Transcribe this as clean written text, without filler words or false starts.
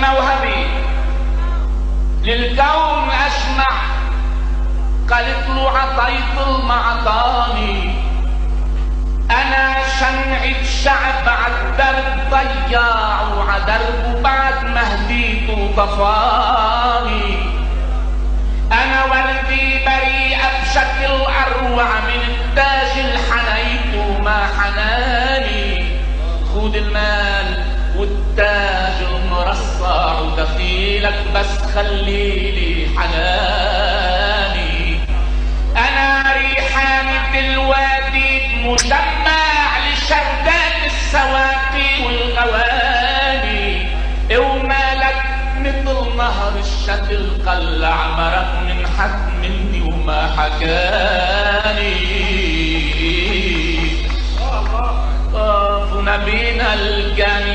موهبي للكون أشمع، قالت له عطيت المعطاني. أنا شمعة شعب عالدرب ضياع، وعدربه بعد ما هديته طفاني. أنا ولدي بريئة بشكل أروع من التاج الحنيته ما حناني. خود المال والتاج المرصع وكفيلك، بس خليلي حناني. أنا ريحانة الوادي مجمع لشردات السواقي والغواني. ومالك مثل نهر الشتل قلع مرق من حد مني وما حكاني. طافوا بينا الجامع